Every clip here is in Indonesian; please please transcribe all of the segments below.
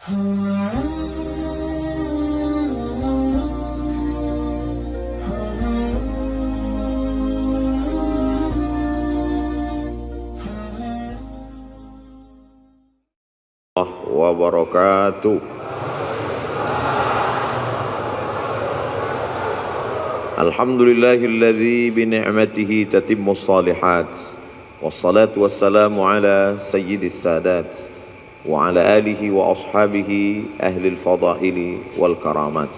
wabarakatuh. Alhamdulillahilladzi bi ni'matihi tatimmus shalihat. Wassalatu wassalamu ala sayyidis sadat wa ala alihi wa ashabihi ahlil fadaili wal karamat.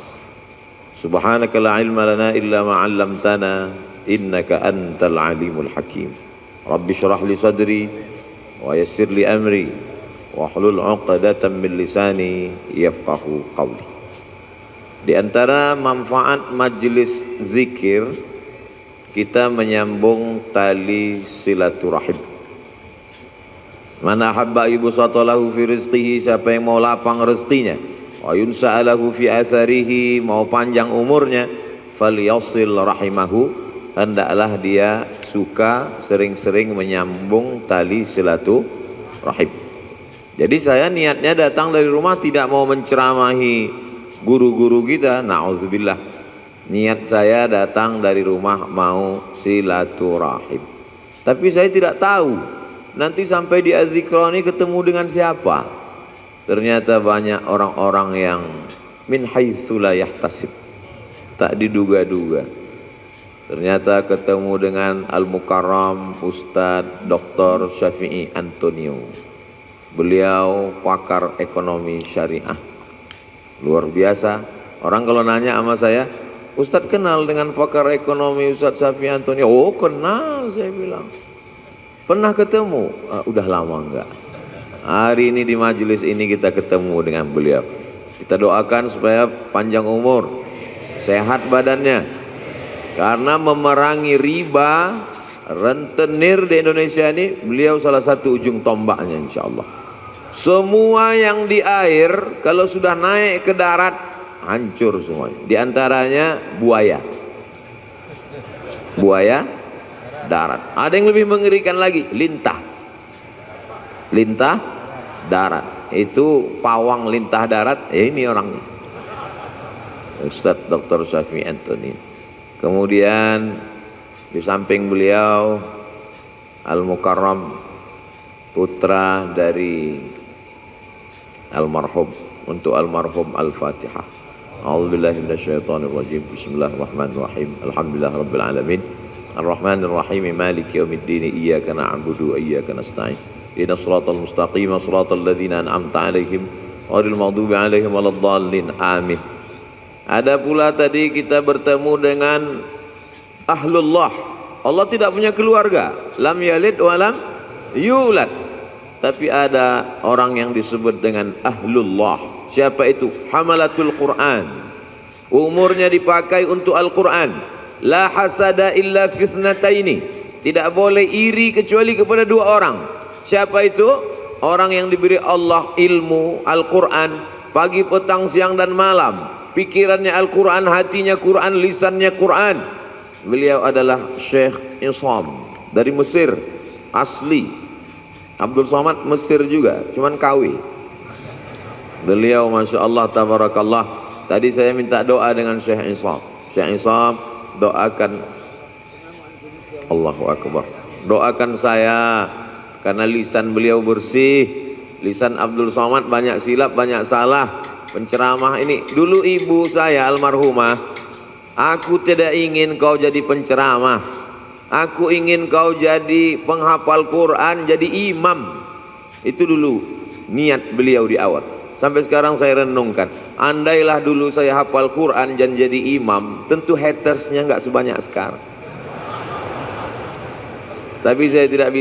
Subhanaka la ilma lana illa ma 'allamtana innaka antal alimul hakim. Rabbi shrah li sadri wa yassir li amri wahlul 'uqdatam min lisani yafqahu qawli. Di antara manfaat majelis zikir, kita menyambung tali silaturahim. Man ahabba yubsatalahu fi rizqihi, siapa yang mau lapang rezekinya, wa yunsa'alahu fi atharihi, mau panjang umurnya, falyasil rahimahu, hendaklah dia suka sering-sering menyambung tali silaturahim. Jadi saya niatnya datang dari rumah tidak mau menceramahi guru-guru kita, na'udzubillah. Niat saya datang dari rumah mau silaturahim. Tapi saya tidak tahu nanti sampai di Az-Zikroni ketemu dengan siapa. Ternyata banyak orang-orang yang min haitsu la yahtasib, tak diduga-duga. Ternyata ketemu dengan Al-Mukarram Ustadz Dr. Syafi'i Antonio. Beliau pakar ekonomi syariah. Luar biasa. Orang kalau nanya sama saya, Ustadz kenal dengan pakar ekonomi Ustadz Syafi'i Antonio? Oh kenal, saya bilang. Pernah ketemu? Udah lama enggak. Hari ini di majelis ini kita ketemu dengan beliau. Kita doakan supaya panjang umur, sehat badannya. Karena memerangi riba, rentenir di Indonesia ini, beliau salah satu ujung tombaknya insya Allah. Semua yang di air kalau sudah naik ke darat hancur semuanya. Di antaranya buaya. Buaya darat. Ada yang lebih mengerikan lagi, lintah. Lintah darat. Itu pawang lintah darat, ya ini orangnya. Ustadz Dr. Syafi'i Antonio. Kemudian di samping beliau Al-Mukarram, putra dari almarhum. Untuk almarhum Al-Fatihah. A'udzubillahi minasyaitonirrajim. Bismillahirrahmanirrahim. Alhamdulillahirabbil alamin. Arrahmanirrahim. Maliki yaumiddin. Iyyaka na'budu wa iyyaka nasta'in. Ihdinas siratal mustaqim, siratal ladzina an'amta 'alaihim ghairil maghdubi 'alaihim waladdallin. Amin. Ada pula tadi kita bertemu dengan ahlullah. Allah tidak punya keluarga. Lam yalid wa lam yulad. Tapi ada orang yang disebut dengan ahlullah. Siapa itu? Hamalatul Quran. Umurnya dipakai untuk Al-Quran. La hasada illa fisnataini. Tidak boleh iri kecuali kepada dua orang. Siapa itu? Orang yang diberi Allah ilmu Al-Quran pagi, petang, siang dan malam. Pikirannya Al-Quran, hatinya Quran, lisannya Quran. Beliau adalah Syekh Isam dari Mesir asli. Abdul Somad Mesir juga, cuman KW. Beliau Masya Allah tabarakallah. Tadi saya minta doa dengan Syekh Isam. Syekh Isam doakan, Allahu Akbar, doakan saya karena lisan beliau bersih. Lisan Abdul Somad banyak silap, banyak salah. Penceramah ini, dulu ibu saya almarhumah, aku tidak ingin kau jadi penceramah, aku ingin kau jadi penghafal Quran, jadi imam. Itu dulu niat beliau di awal. Sampai sekarang saya renungkan, andailah dulu saya hafal Quran dan jadi imam, tentu hatersnya nggak sebanyak sekarang. Tapi saya tidak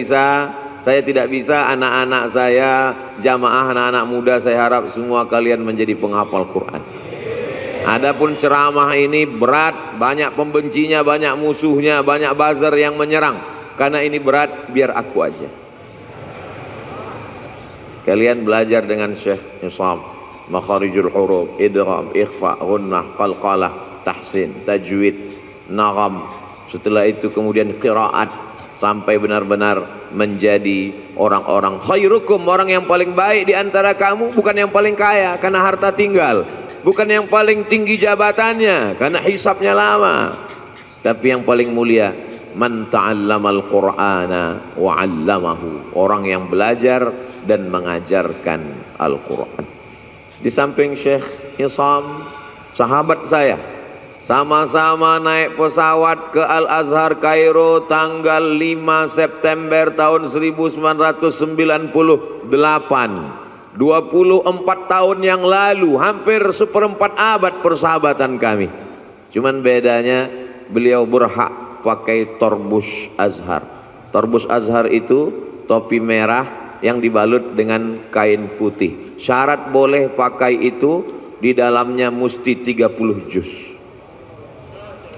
bisa, anak-anak saya, jamaah anak-anak muda, saya harap semua kalian menjadi penghafal Quran. Adapun ceramah ini berat, banyak pembencinya, banyak musuhnya, banyak buzzer yang menyerang. Karena ini berat, biar aku aja. Kalian belajar dengan Syekh Isam, makharijul huruf, idgham, ikhfa, ghunnah, qalqalah, tahsin, tajwid, nagham. Setelah itu kemudian qiraat. sampai benar-benar menjadi orang-orang khairukum, orang yang paling baik di antara kamu, bukan yang paling kaya karena harta tinggal, bukan yang paling tinggi jabatannya karena hisabnya lama, tapi yang paling mulia man ta'allamal qur'ana wa 'allamahu, orang yang belajar dan mengajarkan Al-Quran. Di samping Syekh Hisam, sahabat saya, sama-sama naik pesawat ke Al-Azhar Kairo tanggal 5 September tahun 1998, 24 tahun yang lalu, hampir seperempat abad persahabatan kami. Cuman bedanya beliau berhak pakai torbus Azhar. Torbus Azhar itu topi merah yang dibalut dengan kain putih. Syarat boleh pakai itu, di dalamnya mesti 30 juz.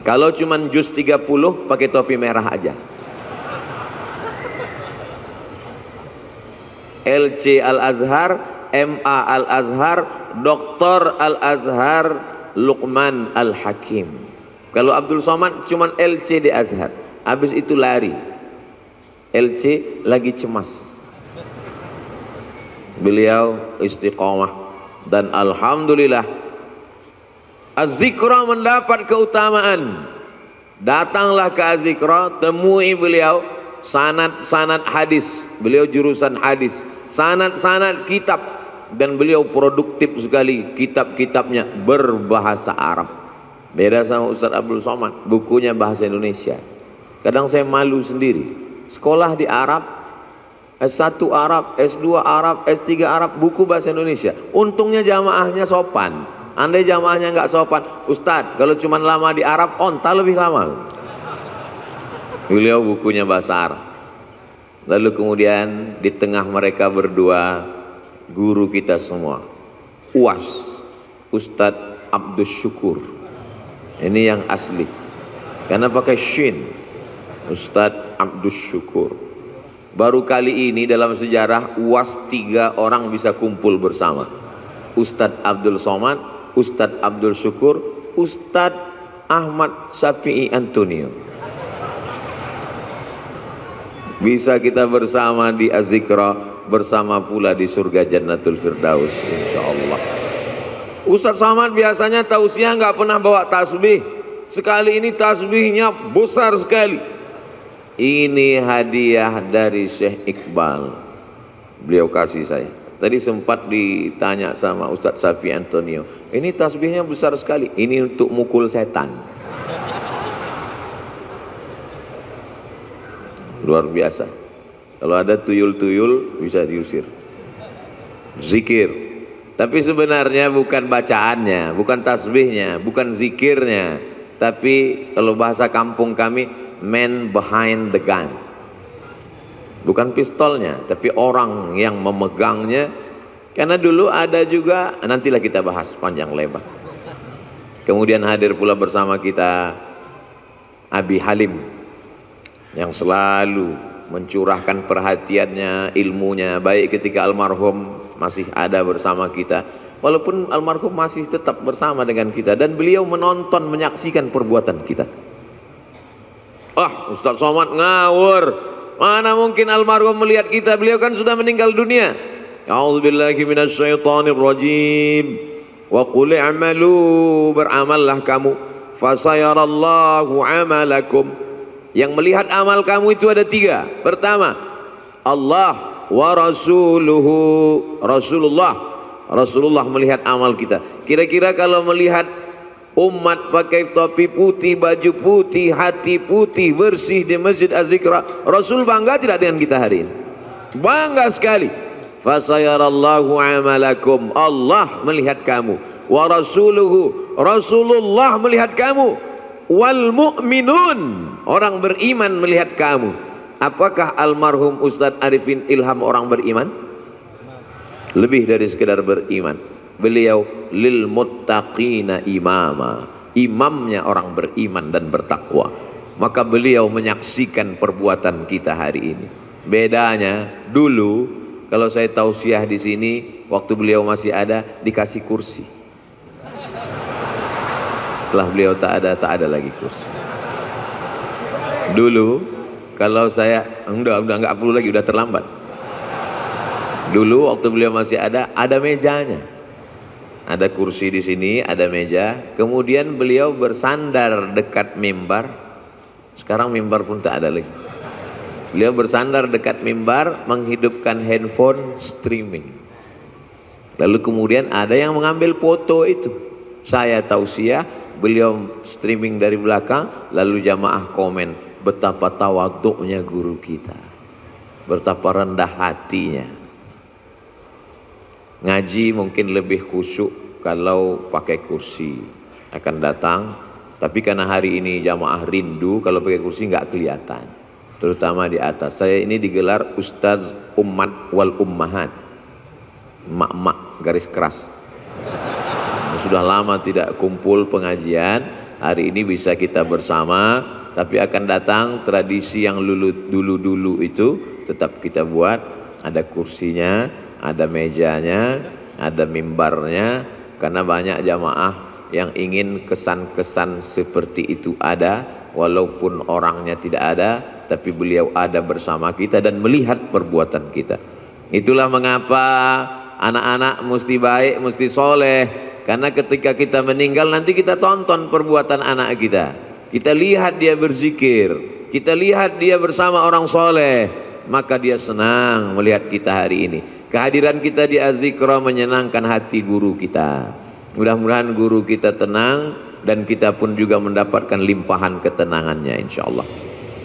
Kalau cuman juz 30, pakai topi merah aja. LC Al-Azhar, MA Al-Azhar, Dr. Al-Azhar Luqman Al-Hakim. Kalau Abdul Somad cuman LC di Azhar, habis itu lari. LC lagi cemas. Beliau istiqomah dan alhamdulillah Az-Zikra mendapat keutamaan. Datanglah ke Az-Zikra, temui beliau, sanad-sanad hadis, beliau jurusan hadis, sanad-sanad kitab, dan beliau produktif sekali, kitab-kitabnya berbahasa Arab. Beda sama Ustaz Abdul Somad, bukunya bahasa Indonesia. Kadang saya malu sendiri, sekolah di Arab, S1 Arab, S2 Arab, S3 Arab, buku bahasa Indonesia. Untungnya jamaahnya sopan. Andai jamaahnya nggak sopan, Ustadz, kalau cuma lama di Arab, onta lebih lama. Beliau bukunya bahasa Arab. Lalu kemudian di tengah mereka berdua, guru kita semua, UAS, Ustadz Abdus Syukur. Ini yang asli, karena pakai shin, Ustadz Abdus Syukur. Baru kali ini dalam sejarah UAS 3 orang bisa kumpul bersama. Ustadz Abdul Somad, Ustadz Abdul Syukur, Ustadz Ahmad Syafi'i Antonio. Bisa kita bersama di Az-Zikra, bersama pula di surga Jannatul Firdaus insyaallah. Ustadz Somad biasanya tausiah nggak pernah bawa tasbih. Sekali ini tasbihnya besar sekali. Ini hadiah dari Syekh Iqbal, beliau kasih saya. Tadi sempat ditanya sama Ustadz Syafi'i Antonio, ini tasbihnya besar sekali, ini untuk mukul setan. Luar biasa. Kalau ada tuyul-tuyul bisa diusir. Zikir, tapi sebenarnya bukan bacaannya, bukan tasbihnya, bukan zikirnya, tapi kalau bahasa kampung kami, man behind the gun. Bukan pistolnya, tapi orang yang memegangnya. Karena dulu ada juga, nantilah kita bahas panjang lebar. Kemudian hadir pula bersama kita Abi Halim, yang selalu mencurahkan perhatiannya, ilmunya, baik ketika almarhum masih ada bersama kita, walaupun almarhum masih tetap bersama dengan kita, dan beliau menonton, menyaksikan perbuatan kita. Ustaz Somad ngawur, mana mungkin almarhum melihat kita, beliau kan sudah meninggal dunia. A'udzubillahi minasyaitonir rajim. Wa qul i'malu, beramallah kamu, fasayarallahu amalakum. Yang melihat amal kamu itu ada 3. Pertama, Allah wa rasuluhu, Rasulullah melihat amal kita. Kira-kira kalau melihat umat pakai topi putih, baju putih, hati putih, bersih di Masjid Az-Zikra, Rasul bangga tidak dengan kita hari ini? Bangga sekali. Fasayarallahu amalakum, Allah melihat kamu, wa rasuluhu, Rasulullah melihat kamu, wal mu'minun, orang beriman melihat kamu. Apakah almarhum Ustadz Arifin Ilham orang beriman? Lebih dari sekedar beriman. Beliau lil muttaqina imama, imamnya orang beriman dan bertakwa. Maka beliau menyaksikan perbuatan kita hari ini. Bedanya dulu, kalau saya tausiah di sini, waktu beliau masih ada, dikasih kursi. Setelah beliau tak ada lagi kursi. Dulu kalau saya udah nggak perlu lagi, udah terlambat. Dulu waktu beliau masih ada mejanya, ada kursi di sini, ada meja. Kemudian beliau bersandar dekat mimbar. Sekarang mimbar pun tak ada lagi. Beliau bersandar dekat mimbar, menghidupkan handphone streaming. Lalu kemudian ada yang mengambil foto itu. Saya tausiah, beliau streaming dari belakang, lalu jamaah komen, betapa tawaduknya guru kita, betapa rendah hatinya. Ngaji mungkin lebih khusyuk kalau pakai kursi, akan datang. Tapi karena hari ini jamaah rindu, kalau pakai kursi nggak kelihatan, terutama di atas. Saya ini digelar Ustaz Ummat wal Ummahat, mak-mak garis keras. Sudah lama tidak kumpul pengajian, hari ini bisa kita bersama. Tapi akan datang tradisi yang dulu itu tetap kita buat. Ada kursinya, ada mejanya, ada mimbarnya. Karena banyak jamaah yang ingin kesan-kesan seperti itu ada, walaupun orangnya tidak ada, tapi beliau ada bersama kita dan melihat perbuatan kita. Itulah mengapa anak-anak mesti baik, mesti soleh. Karena ketika kita meninggal nanti kita tonton perbuatan anak kita. Kita lihat dia berzikir, kita lihat dia bersama orang soleh, maka dia senang melihat kita hari ini. Kehadiran kita di Az-Zikra menyenangkan hati guru kita. Mudah-mudahan guru kita tenang dan kita pun juga mendapatkan limpahan ketenangannya insyaallah.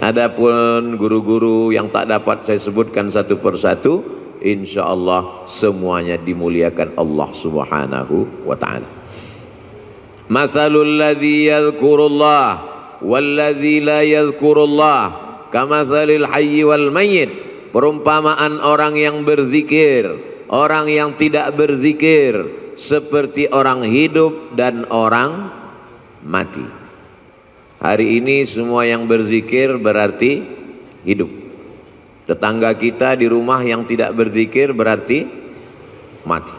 Adapun guru-guru yang tak dapat saya sebutkan satu persatu, insyaallah semuanya dimuliakan Allah Subhanahu wa taala. Masalul ladzi yadhkurullah walladzi la yadhkurullah kamatsalil hayyi wal mayyit. Perumpamaan orang yang berzikir, orang yang tidak berzikir, seperti orang hidup dan orang mati. Hari ini semua yang berzikir berarti hidup. Tetangga kita di rumah yang tidak berzikir berarti mati.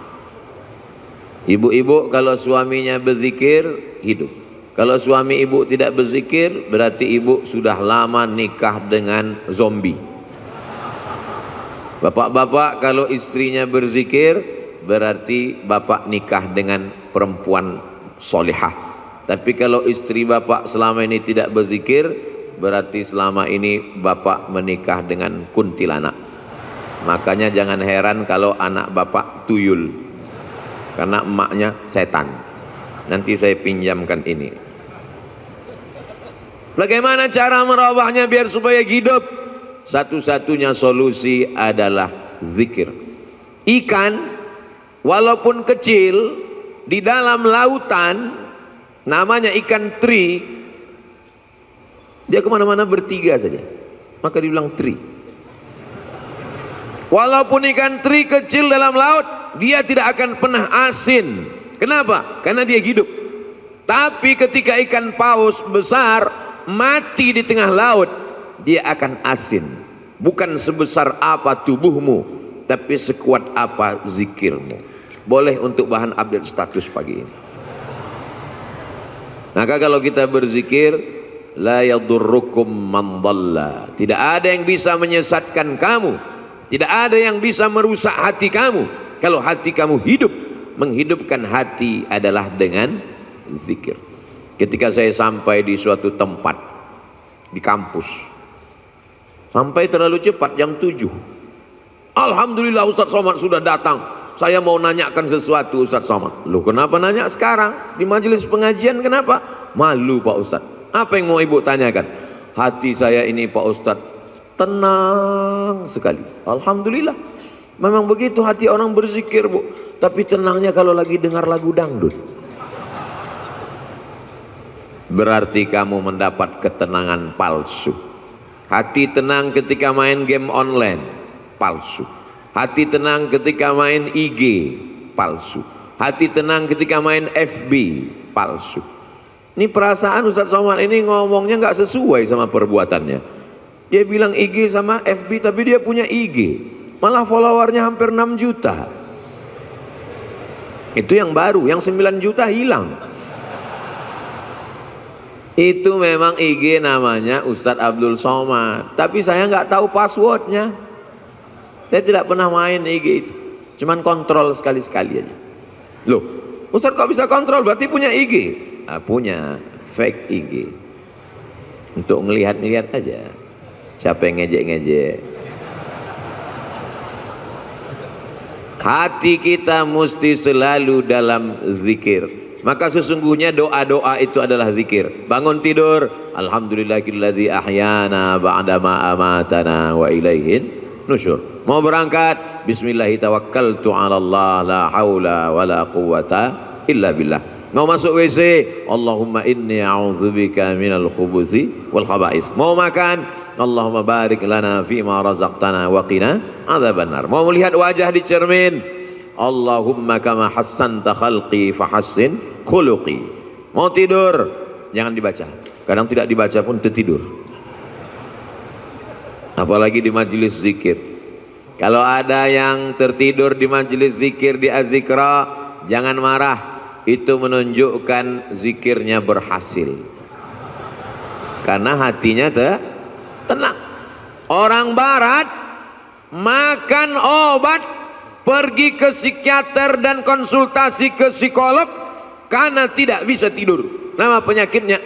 Ibu-ibu kalau suaminya berzikir hidup. Kalau suami ibu tidak berzikir berarti ibu sudah lama nikah dengan zombie. Bapak-bapak kalau istrinya berzikir berarti bapak nikah dengan perempuan solihah. Tapi kalau istri bapak selama ini tidak berzikir berarti selama ini bapak menikah dengan kuntilanak. Makanya jangan heran kalau anak bapak tuyul, karena emaknya setan. Nanti saya pinjamkan ini. Bagaimana cara merubahnya biar supaya hidup? Satu-satunya solusi adalah zikir. Ikan walaupun kecil di dalam lautan, namanya ikan teri, dia kemana-mana bertiga saja, maka dibilang teri. Walaupun ikan teri kecil dalam laut, dia tidak akan pernah asin. Kenapa? Karena dia hidup. Tapi ketika ikan paus besar mati di tengah laut, dia akan asin. Bukan sebesar apa tubuhmu, tapi sekuat apa zikirmu. Boleh untuk bahan update status pagi ini. Maka kalau kita berzikir, la yadurrukum man dhalla. Tidak ada yang bisa menyesatkan kamu, tidak ada yang bisa merusak hati kamu. Kalau hati kamu hidup, menghidupkan hati adalah dengan zikir. Ketika saya sampai di suatu tempat di kampus, sampai terlalu cepat jam 7. Alhamdulillah Ustaz Somad sudah datang. Saya mau nanyakan sesuatu Ustaz Somad. Loh, kenapa nanya sekarang? Di majelis pengajian kenapa? Malu Pak Ustaz. Apa yang mau ibu tanyakan? Hati saya ini Pak Ustaz tenang sekali. Alhamdulillah. Memang begitu hati orang berzikir bu. Tapi tenangnya kalau lagi dengar lagu dangdut. Berarti kamu mendapat ketenangan palsu. Hati tenang ketika main game online, palsu. Hati tenang ketika main IG, palsu. Hati tenang ketika main FB, palsu. Ini perasaan Ustaz Somad ini ngomongnya nggak sesuai sama perbuatannya. Dia bilang IG sama FB, tapi dia punya IG, malah followernya hampir 6 juta. Itu yang baru, yang 9 juta hilang. Itu memang IG namanya Ustadz Abdul Somad, tapi saya nggak tahu passwordnya. Saya tidak pernah main IG itu, cuman kontrol sekali-sekali aja. Loh, Ustadz kok bisa kontrol? Berarti punya IG? Ah, punya fake IG untuk ngelihat-ngelihat aja. Siapa yang ngejek-ngejek? Hati kita mesti selalu dalam zikir. Maka sesungguhnya doa-doa itu adalah zikir. Bangun tidur, alhamdulillahilladzi ahyana ba'dama amatana wa ilaihin nusyur. Mau berangkat, bismillahi tawakkaltu 'ala Allah la haula wala quwata illa billah. Mau masuk WC, Allahumma inni a'udzubika minal khubuthi wal khaba'is. Mau makan, Allahumma barik lana fima razaqtana wa qina adzabannar. Mau melihat wajah di cermin, Allahumma kama hassanta khalqi fahassin khuluqi. Mau tidur, jangan dibaca. Kadang tidak dibaca pun tertidur. Apalagi di majelis zikir. Kalau ada yang tertidur di majelis zikir di Az-Zikra, jangan marah. Itu menunjukkan zikirnya berhasil. Karena hatinya tenang. Orang barat makan obat, pergi ke psikiater dan konsultasi ke psikolog karena tidak bisa tidur. Nama penyakitnya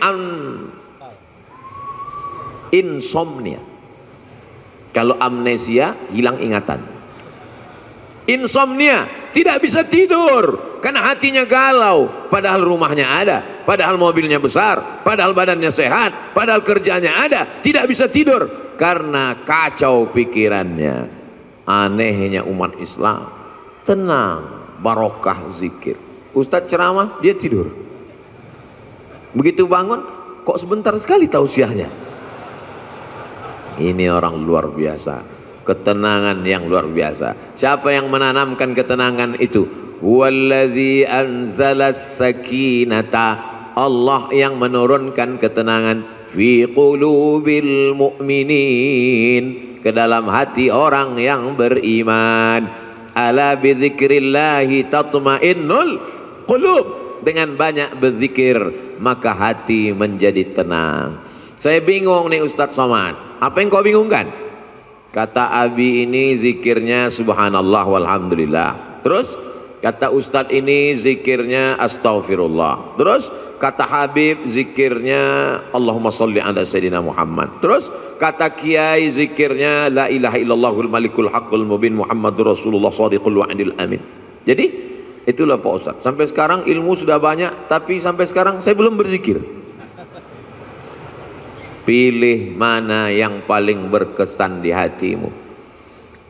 insomnia. Kalau amnesia, hilang ingatan. Insomnia, tidak bisa tidur karena hatinya galau, padahal rumahnya ada, padahal mobilnya besar, padahal badannya sehat, padahal kerjanya ada, tidak bisa tidur karena kacau pikirannya. Anehnya umat Islam, tenang, barokah zikir. Ustadz ceramah, dia tidur. Begitu bangun, kok sebentar sekali tausiahnya. Ini orang luar biasa, ketenangan yang luar biasa. Siapa yang menanamkan ketenangan itu? Wallazi anzalas sakinata, Allah yang menurunkan ketenangan fi qulubil mu'minin, ke dalam hati orang yang beriman. Ala bidzikrillahi tatmainnul qulub, dengan banyak berzikir maka hati menjadi tenang. Saya bingung nih Ustadz Somad, apa yang kau bingungkan? Kata Abi ini zikirnya subhanallah walhamdulillah. Terus kata Ustadz ini zikirnya astaghfirullah. Terus kata Habib zikirnya Allahumma sholli ala sayyidina Muhammad. Terus kata Kiai zikirnya la ilaha illallahul malikul haqqul mubin Muhammadur Rasulullah shadiqul wa'dil amin. Jadi itulah Pak Ustadz. Sampai sekarang ilmu sudah banyak, tapi sampai sekarang saya belum berzikir. Pilih mana yang paling berkesan di hatimu.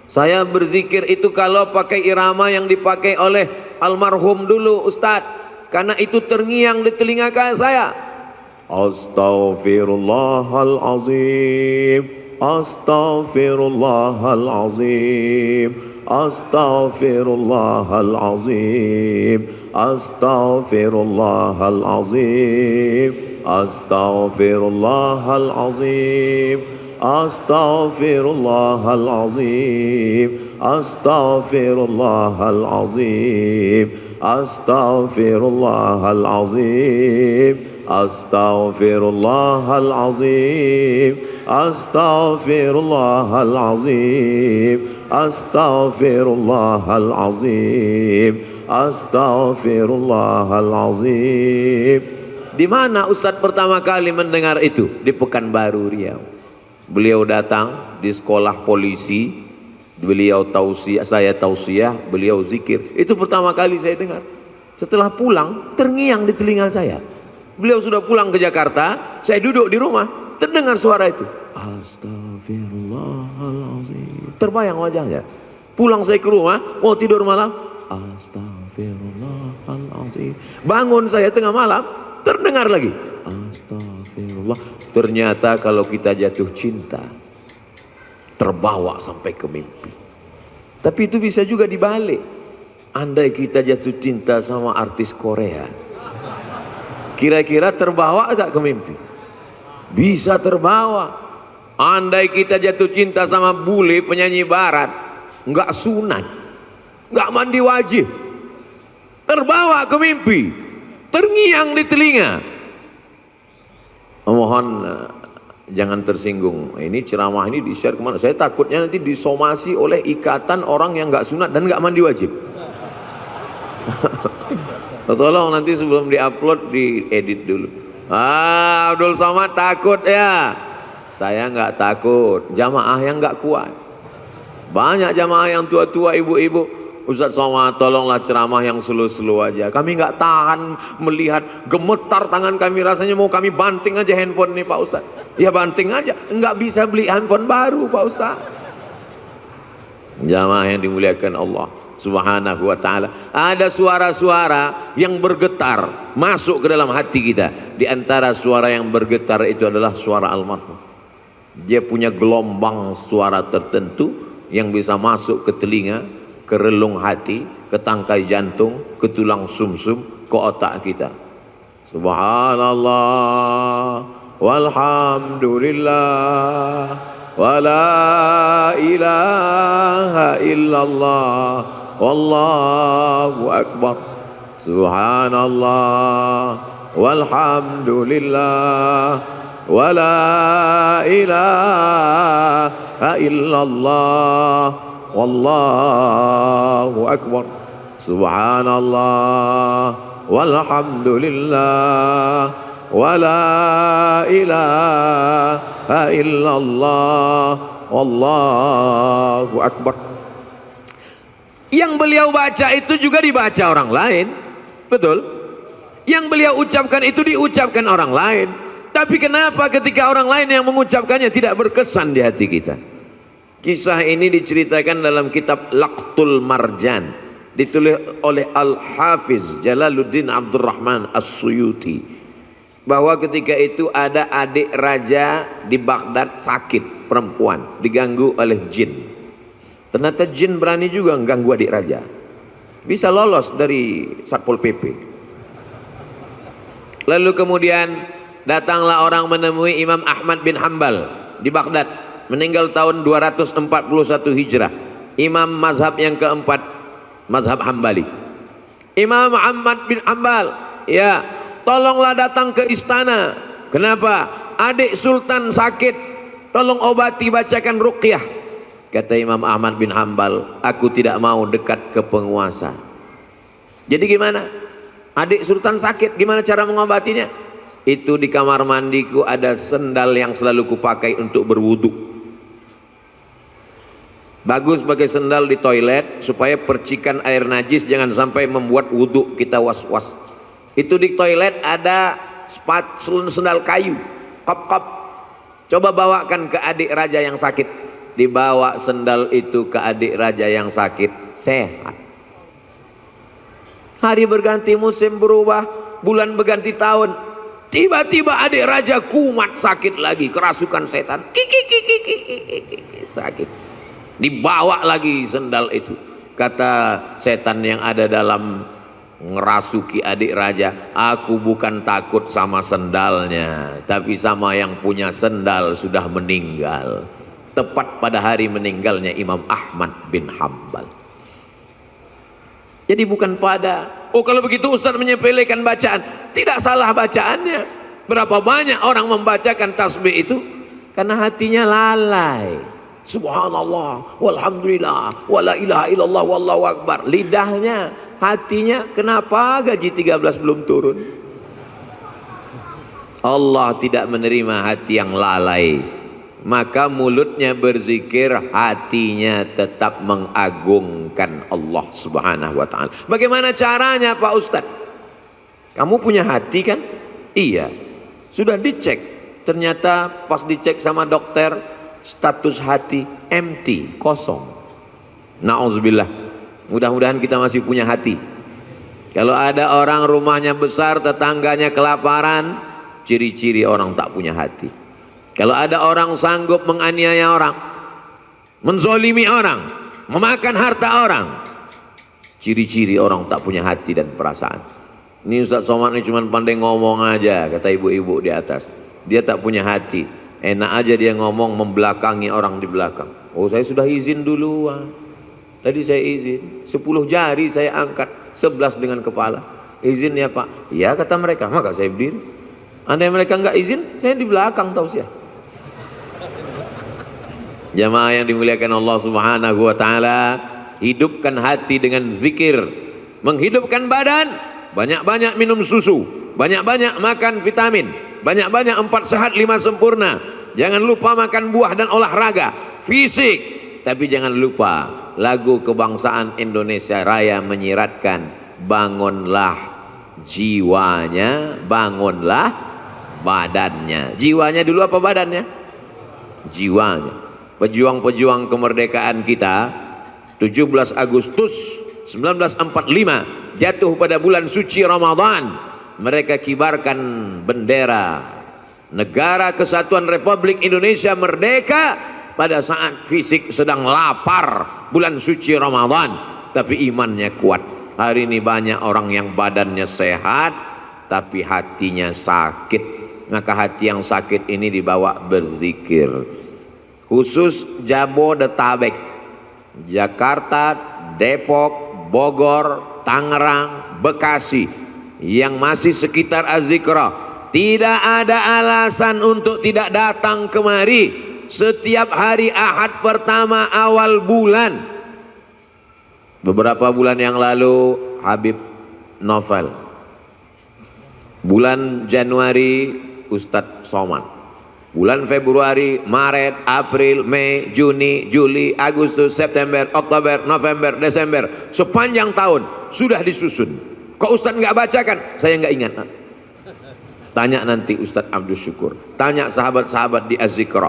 Saya berzikir itu kalau pakai irama yang dipakai oleh almarhum dulu Ustadz, karena itu terngiang di telinga saya. Astaghfirullahalazim, astaghfirullahalazim, astaghfirullahalazim, astaghfirullahalazim, astaghfirullahalazim, astaghfirullahalazim, astaghfirullahalazim, astaghfirullahalazim, astaghfirullahalazim, astaghfirullahalazim, astaghfirullahalazim, astaghfirullahalazim. Di mana Ustadz pertama kali mendengar itu? Di Pekanbaru Riau. Beliau datang di sekolah polisi, beliau tausiah, saya tausiah, beliau zikir. Itu pertama kali saya dengar. Setelah pulang, terngiang di telinga saya. Beliau sudah pulang ke Jakarta, saya duduk di rumah, terdengar suara itu. Astagfirullahaladzim. Terbayang wajahnya. Pulang saya ke rumah, mau tidur malam. Astagfirullahaladzim. Bangun saya tengah malam, terdengar lagi. Astagfirullah. Ternyata kalau kita jatuh cinta, terbawa sampai ke mimpi. Tapi itu bisa juga dibalik. Andai kita jatuh cinta sama artis Korea, kira-kira terbawa tak ke mimpi? Bisa terbawa. Andai kita jatuh cinta sama bule penyanyi barat, nggak sunat, nggak mandi wajib, terbawa ke mimpi, terngiang di telinga. Mohon jangan tersinggung. Ini ceramah ini di-share kemana? Saya takutnya nanti disomasi oleh ikatan orang yang nggak sunat dan nggak mandi wajib. Tolong nanti sebelum diupload diedit dulu. Abdul Somad takut ya? Saya nggak takut. Jamaah yang nggak kuat. Banyak jamaah yang tua-tua, ibu-ibu. Ustaz Somad tolonglah ceramah yang slow-slow aja. Kami nggak tahan melihat, gemetar tangan kami, rasanya mau kami banting aja handphone nih Pak Ustaz. Ya banting aja, nggak bisa beli handphone baru Pak Ustaz. Jamaah yang dimuliakan Allah Subhanahu wa ta'ala, ada suara-suara yang bergetar masuk ke dalam hati kita. Di antara suara yang bergetar itu adalah suara almarhum. Dia punya gelombang suara tertentu yang bisa masuk ke telinga, ke relung hati, ke tangkai jantung, ke tulang sumsum, ke otak kita. Subhanallah walhamdulillah wala ilaha illallah wallahu akbar. Subhanallah walhamdulillah wala ilaha illallah wallahu akbar. Subhanallah walhamdulillah wala ilaha illallah wallahu akbar. Yang beliau baca itu juga dibaca orang lain, betul? Yang beliau ucapkan itu diucapkan orang lain. Tapi kenapa ketika orang lain yang mengucapkannya tidak berkesan di hati kita? Kisah ini diceritakan dalam kitab Laqtul Marjan, ditulis oleh Al-Hafiz Jalaluddin Abdurrahman As-Suyuti, bahwa ketika itu ada adik raja di Baghdad sakit, perempuan, diganggu oleh jin. Ternyata jin berani juga mengganggu adik raja, bisa lolos dari Satpol PP. Lalu kemudian datanglah orang menemui Imam Ahmad bin Hanbal di Baghdad, meninggal tahun 241 Hijrah, imam mazhab yang keempat, mazhab Hambali. Imam Ahmad bin Hanbal, ya tolonglah datang ke istana. Kenapa? Adik sultan sakit, tolong obati, bacakan ruqyah. Kata Imam Ahmad bin Hanbal, aku tidak mau dekat ke penguasa. Jadi gimana? Adik sultan sakit, gimana cara mengobatinya? Itu di kamar mandiku ada sendal yang selalu kupakai untuk berwudu. Bagus pakai sendal di toilet supaya percikan air najis jangan sampai membuat wudu kita was-was. Itu di toilet ada sendal kayu, kop-kop. Coba bawakan ke adik raja yang sakit. Dibawa sendal itu ke adik raja yang sakit, sehat. Hari berganti, musim berubah, bulan berganti tahun, tiba-tiba adik raja kumat sakit lagi, kerasukan setan, sakit. Dibawa lagi sendal itu. Kata setan yang ada dalam ngerasuki adik raja, aku bukan takut sama sendalnya, tapi sama yang punya sendal sudah meninggal. Tepat pada hari meninggalnya Imam Ahmad bin Hanbal. Jadi bukan pada, oh kalau begitu Ustaz menyepelekan bacaan. Tidak salah bacaannya. Berapa banyak orang membacakan tasbih itu karena hatinya lalai. Subhanallah walhamdulillah wala ilaha illallah wallahu akbar. Lidahnya, hatinya kenapa gaji 13 belum turun? Allah tidak menerima hati yang lalai. Maka mulutnya berzikir, hatinya tetap mengagungkan Allah Subhanahu wa ta'ala. Bagaimana caranya Pak Ustadz? Kamu punya hati kan? Iya. Sudah dicek. Ternyata pas dicek sama dokter, status hati empty, kosong. Na'udzubillah. Mudah-mudahan kita masih punya hati. Kalau ada orang rumahnya besar, tetangganya kelaparan, ciri-ciri orang tak punya hati. Kalau ada orang sanggup menganiaya orang, menzolimi orang, memakan harta orang, ciri-ciri orang tak punya hati dan perasaan. Ini Ustaz Somad ini cuma pandai ngomong aja, kata ibu-ibu di atas. Dia tak punya hati. Enak aja dia ngomong membelakangi orang di belakang. Oh saya sudah izin duluan. Tadi saya izin, 10 jari saya angkat, 11 dengan kepala. Izin ya Pak. Ya kata mereka, maka saya berdiri. Andai mereka nggak izin, saya di belakang tausiah. Jamaah yang dimuliakan Allah Subhanahu wa taala, hidupkan hati dengan zikir. Menghidupkan badan, banyak-banyak minum susu, banyak-banyak makan vitamin, banyak-banyak 4 sehat 5 sempurna. Jangan lupa makan buah dan olahraga fisik. Tapi jangan lupa lagu kebangsaan Indonesia Raya menyiratkan, bangunlah jiwanya, bangunlah badannya. Jiwanya dulu apa badannya? Jiwanya. Pejuang-pejuang kemerdekaan kita 17 Agustus 1945 jatuh pada bulan suci Ramadan. Mereka kibarkan bendera Negara Kesatuan Republik Indonesia merdeka pada saat fisik sedang lapar bulan suci Ramadan, tapi imannya kuat. Hari ini banyak orang yang badannya sehat tapi hatinya sakit. Maka hati yang sakit ini dibawa berzikir. Khusus Jabodetabek, Jakarta, Depok, Bogor, Tangerang, Bekasi yang masih sekitar Az-Zikra, tidak ada alasan untuk tidak datang kemari setiap hari Ahad pertama awal bulan. Beberapa bulan yang lalu Habib Novel, bulan Januari Ustadz Somad, bulan Februari, Maret, April, Mei, Juni, Juli, Agustus, September, Oktober, November, Desember, sepanjang tahun sudah disusun. Kok Ustadz nggak bacakan? Saya nggak ingat. Tanya nanti Ustadz Abdul Syukur, tanya sahabat-sahabat di Az-Zikra.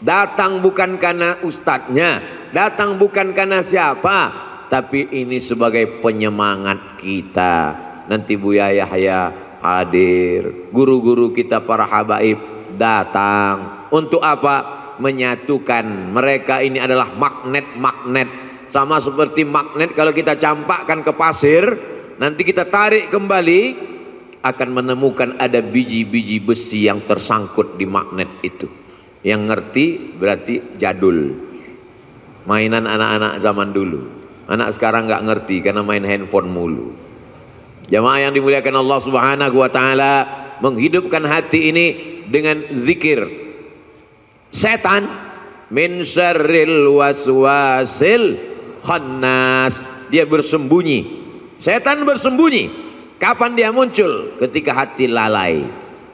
Datang bukan karena ustadznya, datang bukan karena siapa, tapi ini sebagai penyemangat kita. Nanti Buya Yahya hadir, guru-guru kita para habaib datang. Untuk apa? Menyatukan. Mereka ini adalah magnet-magnet, sama seperti magnet kalau kita campakkan ke pasir, nanti kita tarik kembali, akan menemukan ada biji-biji besi yang tersangkut di magnet itu. Yang ngerti berarti jadul, mainan anak-anak zaman dulu. Anak sekarang nggak ngerti karena main handphone mulu. Jamaah yang dimuliakan Allah Subhanahu wa taala, menghidupkan hati ini dengan zikir. Setan min syarril waswasil khannas, dia bersembunyi. Setan bersembunyi. Kapan dia muncul? Ketika hati lalai.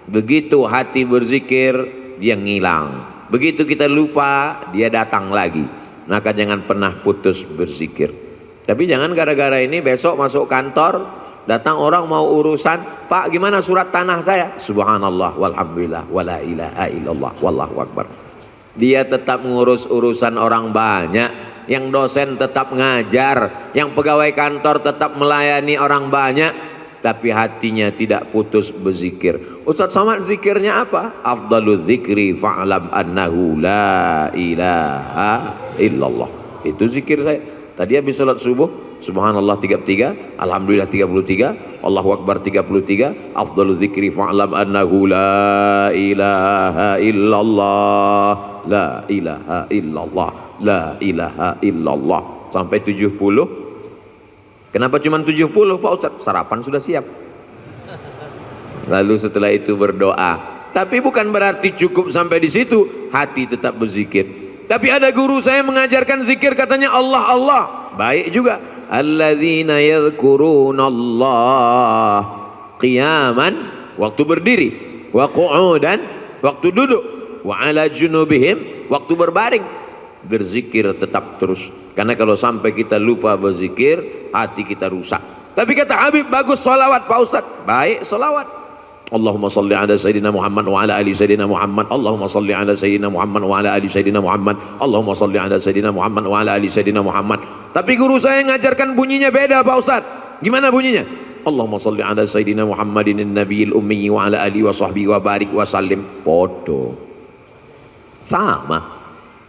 Begitu hati berzikir, dia ngilang. Begitu kita lupa, dia datang lagi. Maka jangan pernah putus berzikir. Tapi jangan gara-gara ini besok masuk kantor, datang orang mau urusan, Pak gimana surat tanah saya? Subhanallah walhamdulillah wala ilaha illallah wallahu akbar. Dia tetap mengurus urusan orang banyak, yang dosen tetap ngajar, yang pegawai kantor tetap melayani orang banyak, tapi hatinya tidak putus berzikir. Ustaz Somad zikirnya apa? Afdalul zikri fa'lam annahu la ilaha illallah. Itu zikir saya. Tadi habis salat subuh, subhanallah 33, alhamdulillah 33, Allahu akbar 33, afdalul zikri fa'lam annahu la ilaha illallah, la ilaha illallah, la ilaha illallah, sampai 70. Kenapa cuma 70 Pak Ustadz? Sarapan sudah siap. Lalu setelah itu berdoa. Tapi bukan berarti cukup sampai di situ, hati tetap berzikir. Tapi ada guru saya mengajarkan zikir, katanya Allah Allah. Baik juga. Alladzina yadhkurunallah qiyaman, waktu berdiri, wa qu'udan, waktu duduk, wa ala junubihim, waktu berbaring. Berzikir tetap terus. Karena kalau sampai kita lupa berzikir, hati kita rusak. Tapi kata Habib, bagus solawat Pak Ustadz. Baik solawat. Allahumma salli ala Sayyidina Muhammad wa ala ali Sayyidina Muhammad. Allahumma salli ala Sayyidina Muhammad wa ala ali Sayyidina Muhammad. Allahumma salli ala Sayyidina Muhammad wa ala ali Sayyidina Muhammad. Tapi guru saya ngajarkan bunyinya beda Pak Ustadz. Gimana bunyinya? Allahumma salli ala Sayyidina Muhammadin nabiyil ummi wa ala ali wa sahbihi wa barik wa sallim. Podo. Sama.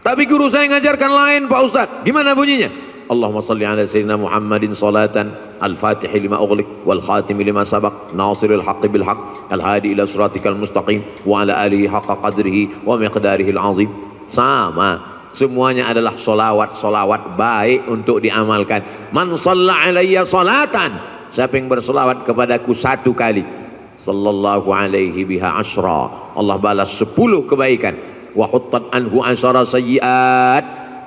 Tapi guru saya ngajarkan lain Pak Ustadz. Gimana bunyinya? Allahumma salli ala Sayyidina Muhammadin salatan al-fatihi lima ughliq wal khatimi lima sabaq nasiril haqqi bil haqq al hadi ila siratikal mustaqim wa ala alihi haqqa qadrihi wa miqdarihi al-azim. Sama, semuanya adalah solawat baik untuk diamalkan. Man shalla alayya salatan, siapa yang bersolawat kepadaku 1 kali, sallallahu alaihi biha asyra, Allah balas 10 kebaikan. Wa huttat anhu asyara sayyiat,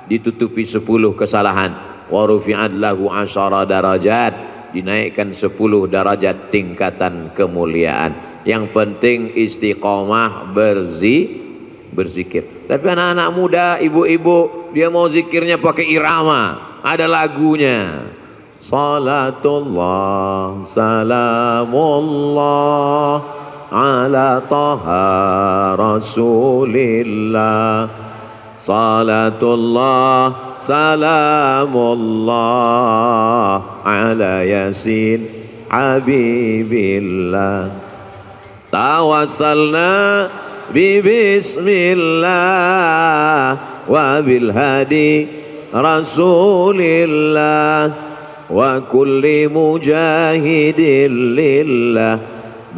ditutupi 10 kesalahan. Wa rufi'at lahu asyara darajat, dinaikkan 10 derajat tingkatan kemuliaan. Yang penting istiqomah berzikir. Tapi anak-anak muda, ibu-ibu, dia mau zikirnya pakai irama, ada lagunya. Salatullah salamullah ala taha rasulillah. Salatullah salamullah ala yasin habibillah. Tawassalna bismillah wa bil hadi rasulillah wa kulli mujahidin lillah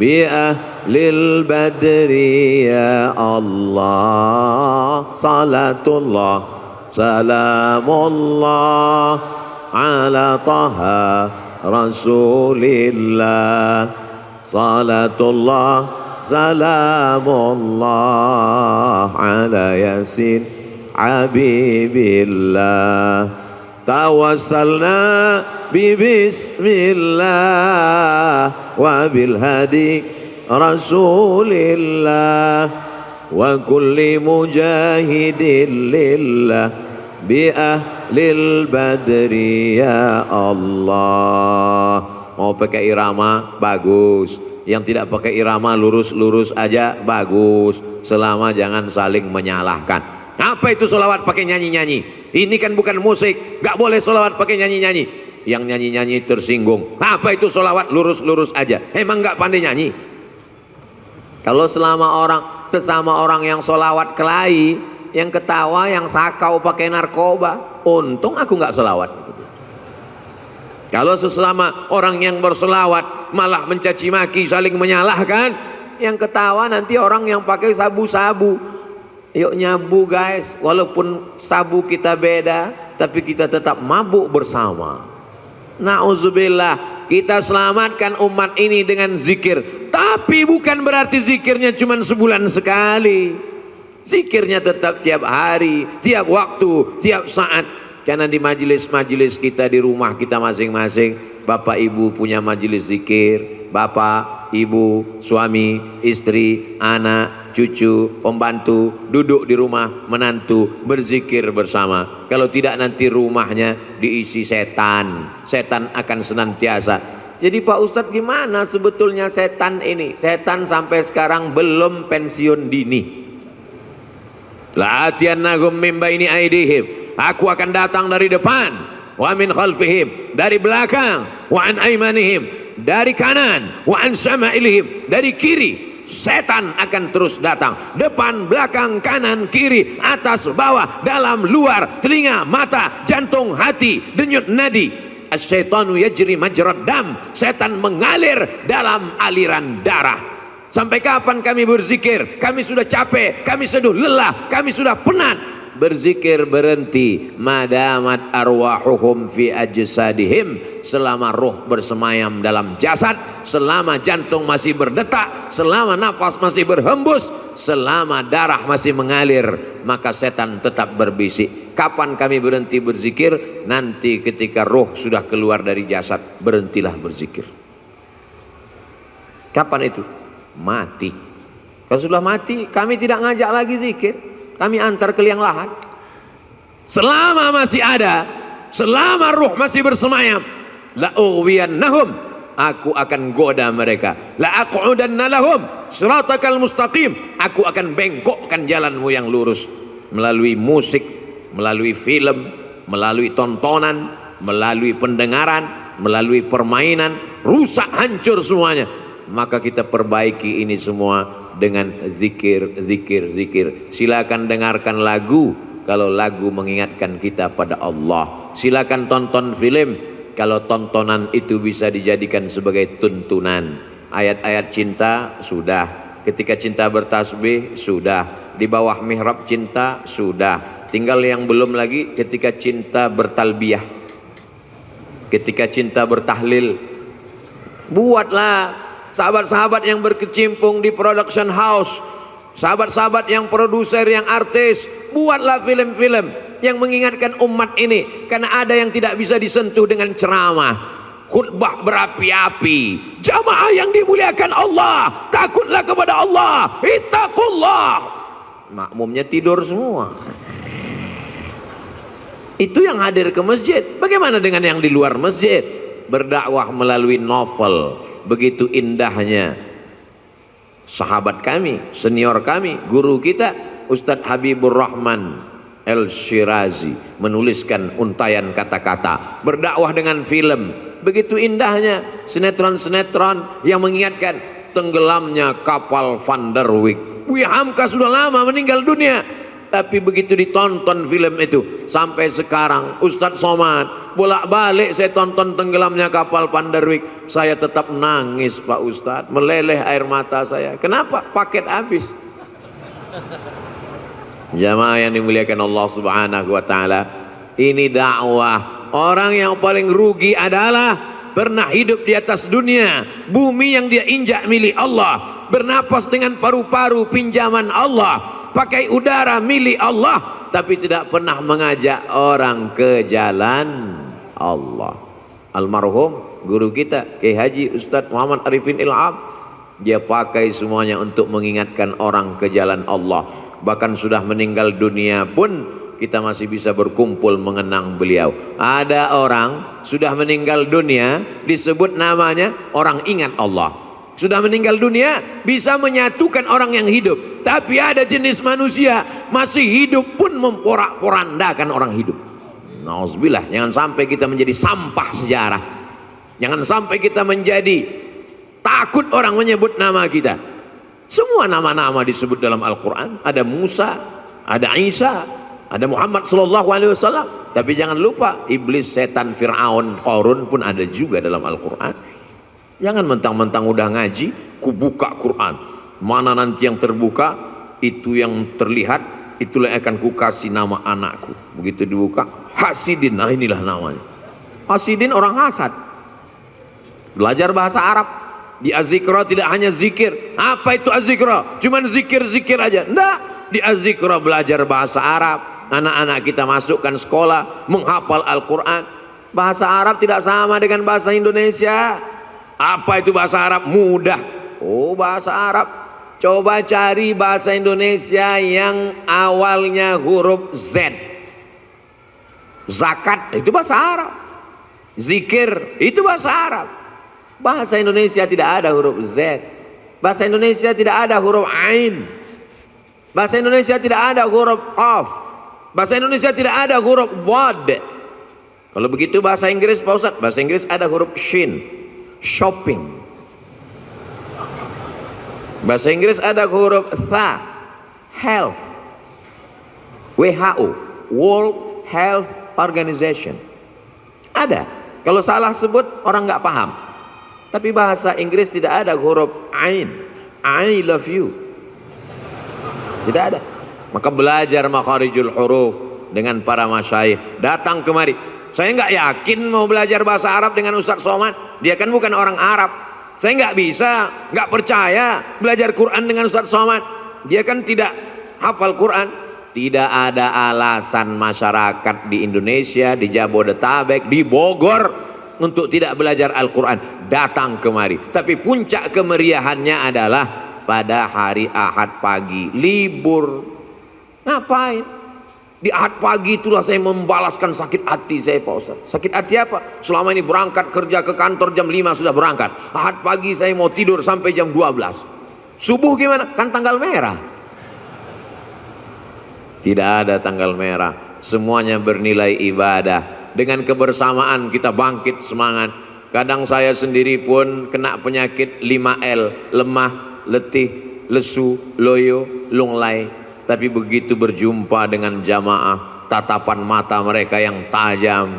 bi ahlil badri ya Allah. Salatullah salamullah ala taha rasulillah. Salatullah salamullah ala yasin habibillah. Tawassalna bismillah wa bil hadi rasulillah wa kulli mujahidin lillah bi ahlil badri ya Allah. Mau pakai irama bagus, yang tidak pakai irama lurus-lurus aja bagus, selama jangan saling menyalahkan. Apa itu sholawat pakai nyanyi-nyanyi? Ini kan bukan musik, gak boleh sholawat pakai nyanyi-nyanyi. Yang nyanyi-nyanyi tersinggung. Apa itu sholawat lurus-lurus aja? Emang gak pandai nyanyi? Kalau sesama orang yang sholawat kelahi, yang ketawa, yang sakau pakai narkoba, untung aku gak sholawat. Kalau sesama orang yang berselawat malah mencaci maki, saling menyalahkan, yang ketawa nanti orang yang pakai sabu-sabu. Yuk nyabu guys, walaupun sabu kita beda, tapi kita tetap mabuk bersama. Na'udzubillah, kita selamatkan umat ini dengan zikir. Tapi bukan berarti zikirnya cuma sebulan sekali. Zikirnya tetap tiap hari, tiap waktu, tiap saat. Karena di majelis-majelis kita, di rumah kita masing-masing, bapak ibu punya majelis zikir, bapak, ibu, suami, istri, anak, cucu, pembantu, duduk di rumah, menantu, berzikir bersama. Kalau tidak nanti rumahnya diisi setan, setan akan senantiasa. Jadi Pak Ustadz, gimana sebetulnya setan ini? Setan sampai sekarang belum pensiun dini. La'atiyannahum min baini aidihim, aku akan datang dari depan, wa min khalfihim, dari belakang, wa an aimanihim, dari kanan, wa an syama'ilihim, dari kiri. Setan akan terus datang, depan, belakang, kanan, kiri, atas, bawah, dalam, luar, telinga, mata, jantung, hati, denyut nadi. Asyaitanu yajri majrad dam, setan mengalir dalam aliran darah. Sampai kapan kami berzikir? Kami sudah capek, kami sudah lelah, kami sudah penat. Berzikir berhenti, madamat arwahuhum fi ajsadihim, selama roh bersemayam dalam jasad, selama jantung masih berdetak, selama nafas masih berhembus, selama darah masih mengalir, maka setan tetap berbisik. Kapan kami berhenti berzikir? Nanti ketika roh sudah keluar dari jasad, berhentilah berzikir. Kapan itu? Mati. Kalau sudah mati, kami tidak ngajak lagi zikir, kami antar ke liang lahat. Selama masih ada, selama ruh masih bersemayam, la ughwiyannahum, aku akan goda mereka. La aqudanna lahum siratakal mustaqim, aku akan bengkokkan jalanmu yang lurus. Melalui musik, melalui film, melalui tontonan, melalui pendengaran, melalui permainan, rusak hancur semuanya. Maka kita perbaiki ini semua dengan zikir, zikir, zikir. Silakan dengarkan lagu kalau lagu mengingatkan kita pada Allah. Silakan tonton film kalau tontonan itu bisa dijadikan sebagai tuntunan. Ayat-ayat cinta sudah, ketika cinta bertasbih sudah, di bawah mihrab cinta sudah. Tinggal yang belum lagi ketika cinta bertalbiyah, ketika cinta bertahlil. Buatlah sahabat-sahabat yang berkecimpung di production house, sahabat-sahabat yang produser, yang artis, buatlah film-film yang mengingatkan umat ini, karena ada yang tidak bisa disentuh dengan ceramah, khutbah berapi-api. Jamaah yang dimuliakan Allah, takutlah kepada Allah, ittaqullah. Makmumnya tidur semua. Itu yang hadir ke masjid. Bagaimana dengan yang di luar masjid? Berdakwah melalui novel. Begitu indahnya sahabat kami, senior kami, guru kita Ustadz Habibur Rahman El-Shirazi menuliskan untayan kata-kata. Berdakwah dengan film. Begitu indahnya sinetron-sinetron yang mengingatkan tenggelamnya kapal Van der Wijk. Buya Hamka sudah lama meninggal dunia, tapi begitu ditonton film itu sampai sekarang, Ustadz Somad bolak-balik saya tonton tenggelamnya kapal Van der Wijk, saya tetap nangis Pak Ustadz, meleleh air mata saya. Kenapa? Paket habis. Jamaah yang dimuliakan Allah Subhanahu wa taala, ini dakwah. Orang yang paling rugi adalah pernah hidup di atas dunia, bumi yang dia injak milik Allah, bernapas dengan paru-paru pinjaman Allah, pakai udara milik Allah, tapi tidak pernah mengajak orang ke jalan Allah. Almarhum guru kita Kiai Haji Ustadz Muhammad Arifin Ilham, dia pakai semuanya untuk mengingatkan orang ke jalan Allah. Bahkan sudah meninggal dunia pun kita masih bisa berkumpul mengenang beliau. Ada orang sudah meninggal dunia, disebut namanya, orang ingat Allah. Sudah meninggal dunia bisa menyatukan orang yang hidup. Tapi ada jenis manusia masih hidup pun memporak-porandakan orang hidup. Nauzubillah, jangan sampai kita menjadi sampah sejarah. Jangan sampai kita menjadi takut orang menyebut nama kita. Semua nama-nama disebut dalam Al-Quran. Ada Musa, ada Isa, ada Muhammad sallallahu alaihi wasallam. Tapi jangan lupa iblis, setan, Fir'aun, Qarun pun ada juga dalam Al-Quran. Jangan mentang-mentang udah ngaji, ku buka Quran. Mana nanti yang terbuka, itu yang terlihat, itulah yang akan ku kasih nama anakku. Begitu dibuka, Hasidin, nah inilah namanya. Hasidin orang hasad. Belajar bahasa Arab. Di Az-Zikra tidak hanya zikir. Apa itu Az-Zikra? Cuman zikir-zikir aja. Enggak. Di Az-Zikra belajar bahasa Arab. Anak-anak kita masukkan sekolah, menghafal Al-Quran. Bahasa Arab tidak sama dengan bahasa Indonesia. Apa itu bahasa Arab? Mudah. Oh, bahasa Arab. Coba cari bahasa Indonesia yang awalnya huruf Z. Zakat, itu bahasa Arab. Zikir, itu bahasa Arab. Bahasa Indonesia tidak ada huruf Z. Bahasa Indonesia tidak ada huruf Ain. Bahasa Indonesia tidak ada huruf Qaf. Bahasa Indonesia tidak ada huruf Wad. Kalau begitu bahasa Inggris Pak Ustadz, bahasa Inggris ada huruf Shin. Shopping. Bahasa Inggris ada huruf Tha. Health. WHO, World Health Organization. Ada. Kalau salah sebut orang nggak paham. Tapi bahasa Inggris tidak ada huruf Ain. I love you. Tidak ada. Maka belajar makharijul huruf dengan para masyayikh. Datang kemari. Saya nggak yakin mau belajar bahasa Arab dengan Ustaz Somad. Dia kan bukan orang Arab. Saya nggak bisa, nggak percaya belajar Quran dengan Ustaz Somad. Dia kan tidak hafal Quran. Tidak ada alasan masyarakat di Indonesia, di Jabodetabek, di Bogor untuk tidak belajar Al-Quran. Datang kemari. Tapi puncak kemeriahannya adalah pada hari Ahad pagi, libur. Ngapain? Di Ahad pagi itulah saya membalaskan sakit hati saya Pak Ustaz. Sakit hati apa? Selama ini berangkat kerja ke kantor jam 5 sudah berangkat. Ahad pagi saya mau tidur sampai jam 12. Subuh gimana? Kan tanggal merah. Tidak ada tanggal merah. Semuanya bernilai ibadah. Dengan kebersamaan kita bangkit semangat. Kadang saya sendiri pun kena penyakit 5L, lemah, letih, lesu, loyo, lunglai. Tapi begitu berjumpa dengan jamaah, tatapan mata mereka yang tajam,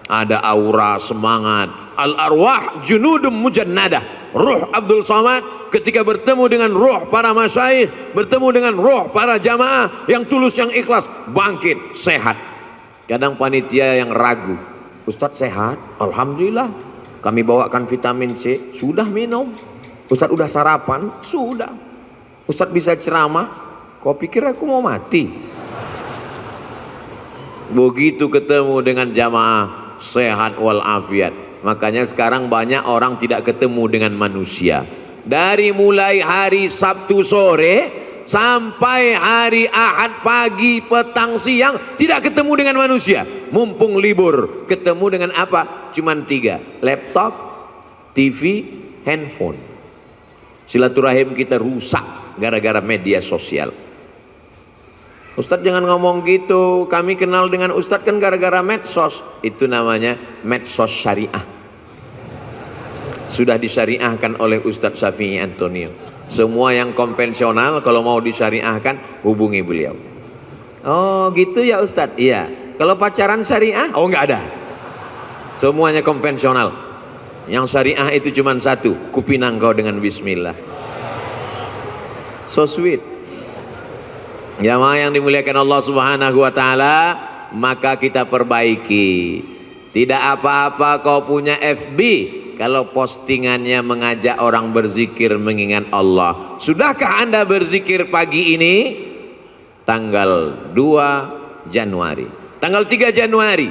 ada aura semangat. Al-arwah junudum mujannadah. Ruh Abdul Somad ketika bertemu dengan ruh para masyayikh, bertemu dengan ruh para jamaah yang tulus, yang ikhlas, bangkit, sehat. Kadang panitia yang ragu, Ustadz sehat? Alhamdulillah. Kami bawakan vitamin C, sudah minum. Ustadz udah sarapan? Sudah. Ustadz bisa ceramah? Kau pikir aku mau mati? Begitu ketemu dengan jamaah sehat walafiat. Makanya sekarang banyak orang tidak ketemu dengan manusia. Dari mulai hari Sabtu sore sampai hari Ahad pagi, petang, siang tidak ketemu dengan manusia. Mumpung libur, ketemu dengan apa? Cuman 3, laptop, TV, handphone. Silaturahim kita rusak gara-gara media sosial. Ustadz jangan ngomong gitu, kami kenal dengan Ustadz kan gara-gara medsos. Itu namanya medsos syariah. Sudah disyariahkan oleh Ustadz Syafi'i Antonio. Semua yang konvensional kalau mau disyariahkan hubungi beliau. Oh gitu ya Ustadz? Iya. Kalau pacaran syariah? Oh nggak ada. Semuanya konvensional. Yang syariah itu cuma 1, kupinang kau dengan bismillah. So sweet. Jamaah yang dimuliakan Allah Subhanahu wa taala, maka kita perbaiki. Tidak apa-apa kau punya FB kalau postingannya mengajak orang berzikir mengingat Allah. Sudahkah Anda berzikir pagi ini? Tanggal 2 Januari. Tanggal 3 Januari.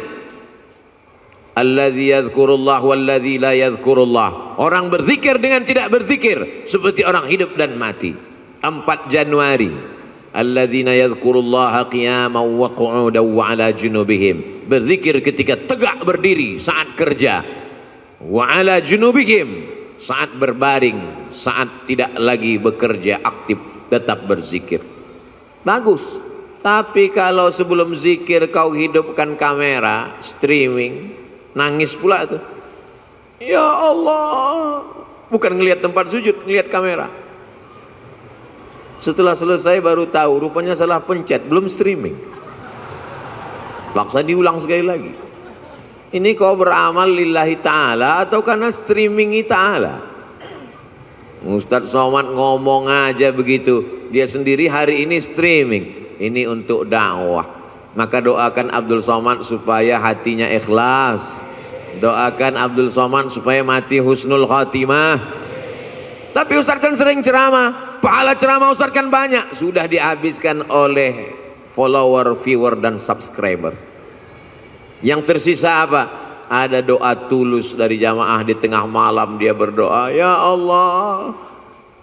Alladzi yadhkurullah walladzi la yadhkurullah. Orang berzikir dengan tidak berzikir seperti orang hidup dan mati. 4 Januari. Alladzina yadhkurullaha qiyaman wa qu'udan wa 'ala junubihim. Berzikir ketika tegak berdiri saat kerja. Wa 'ala junubihim, saat berbaring, saat tidak lagi bekerja aktif tetap berzikir. Bagus. Tapi kalau sebelum zikir kau hidupkan kamera, streaming, nangis pula tuh. Ya Allah. Bukan ngelihat tempat sujud, ngelihat kamera. Setelah selesai baru tahu rupanya salah pencet, belum streaming. Paksa diulang sekali lagi. Ini kau beramal lillahi ta'ala atau karena streamingi ta'ala? Ustadz Somad ngomong aja begitu, dia sendiri hari ini streaming. Ini untuk dakwah. Maka doakan Abdul Somad supaya hatinya ikhlas. Doakan Abdul Somad supaya mati husnul khatimah. Tapi Ustadz kan sering ceramah, pahala ceramah Ustadz kan banyak, sudah dihabiskan oleh follower, viewer dan subscriber. Yang tersisa apa? Ada doa tulus dari jamaah di tengah malam, dia berdoa, ya Allah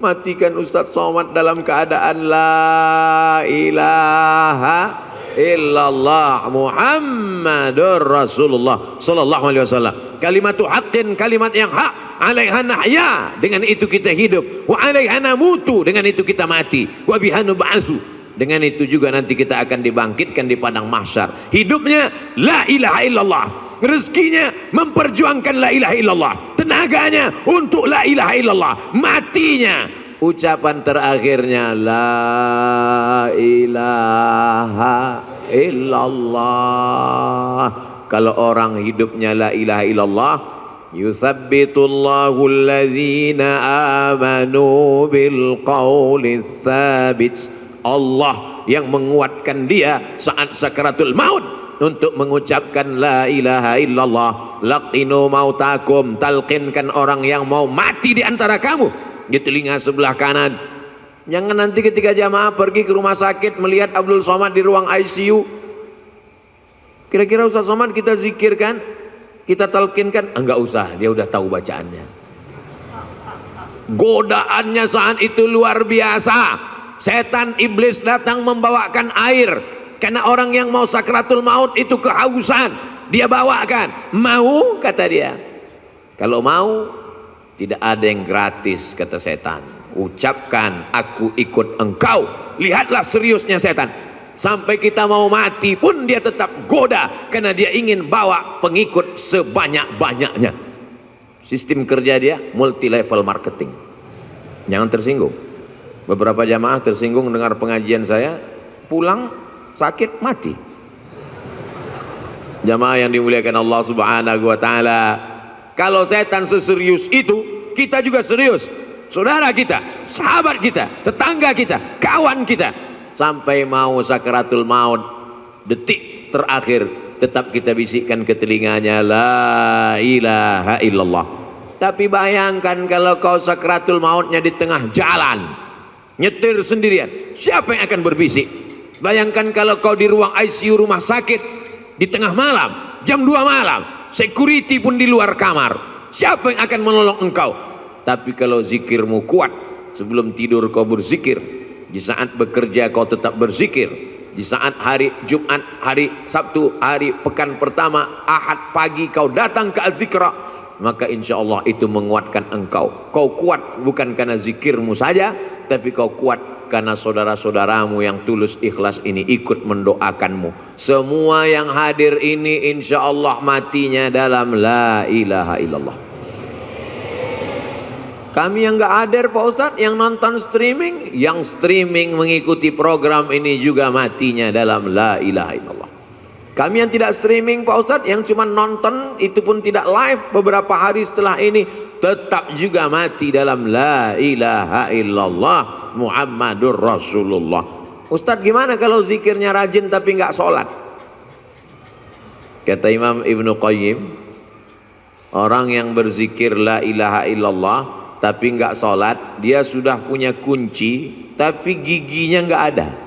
matikan Ustadz Somad dalam keadaan la ilaha illallah Muhammadur Rasulullah sallallahu alaihi wasallam. Kalimatu haqqin, kalimat yang hak, alaiha nahya, dengan itu kita hidup, wa alaiha namutu, dengan itu kita mati, wa biha nub'atsu, dengan itu juga nanti kita akan dibangkitkan di padang mahsyar. Hidupnya la ilaha illallah, rezekinya memperjuangkan la ilaha illallah, tenaganya untuk la ilaha illallah, matinya ucapan terakhirnya la ilaha illallah. Kalau orang hidupnya la ilaha illallah, yusabbitullahu alladzina amanu bil qaulis sabit. Allah yang menguatkan dia saat sakaratul maut untuk mengucapkan la ilaha illallah. Laqinu mautakum, talqinkan orang yang mau mati di antara kamu di telinga sebelah kanan. Jangan nanti ketika jamaah pergi ke rumah sakit melihat Abdul Somad di ruang ICU, kira-kira Ustaz Somad kita zikirkan, kita talqinkan, enggak usah, dia udah tahu bacaannya. Godaannya saat itu luar biasa. Setan iblis datang membawakan air, karena orang yang mau sakratul maut itu kehausan, dia bawakan. Mau, kata dia. Kalau mau, tidak ada yang gratis, kata setan. Ucapkan aku ikut engkau. Lihatlah seriusnya setan. Sampai kita mau mati pun dia tetap goda, karena dia ingin bawa pengikut sebanyak-banyaknya. Sistem kerja dia multi level marketing. Jangan tersinggung. Beberapa jamaah tersinggung dengar pengajian saya, pulang sakit mati. Jamaah yang dimuliakan Allah Subhanahu wa taala, kalau setan seserius itu, kita juga serius. Saudara kita, sahabat kita, tetangga kita, kawan kita, sampai mau sakaratul maut, detik terakhir tetap kita bisikkan ke telinganya la ilaha illallah. Tapi bayangkan kalau kau sakratul mautnya di tengah jalan, nyetir sendirian, siapa yang akan berbisik? Bayangkan kalau kau di ruang ICU rumah sakit di tengah malam, jam 2 malam, security pun di luar kamar, siapa yang akan menolong engkau? Tapi kalau zikirmu kuat, sebelum tidur kau berzikir, di saat bekerja kau tetap berzikir, di saat hari Jumat, hari Sabtu, hari pekan pertama, Ahad pagi kau datang ke Az-Zikra, maka insya Allah itu menguatkan engkau. Kau kuat bukan karena zikirmu saja, tapi kau kuat karena saudara-saudaramu yang tulus ikhlas ini ikut mendoakanmu. Semua yang hadir ini insya Allah matinya dalam la ilaha illallah. Kami yang gak hadir Pak Ustadz, yang nonton streaming, yang streaming mengikuti program ini juga matinya dalam la ilaha illallah. Kami yang tidak streaming Pak Ustadz, yang cuma nonton, itu pun tidak live, beberapa hari setelah ini tetap juga mati dalam la ilaha illallah Muhammadur Rasulullah. Ustadz gimana kalau zikirnya rajin tapi nggak sholat? Kata Imam Ibnu Qayyim, orang yang berzikir la ilaha illallah tapi nggak sholat, dia sudah punya kunci tapi giginya nggak ada.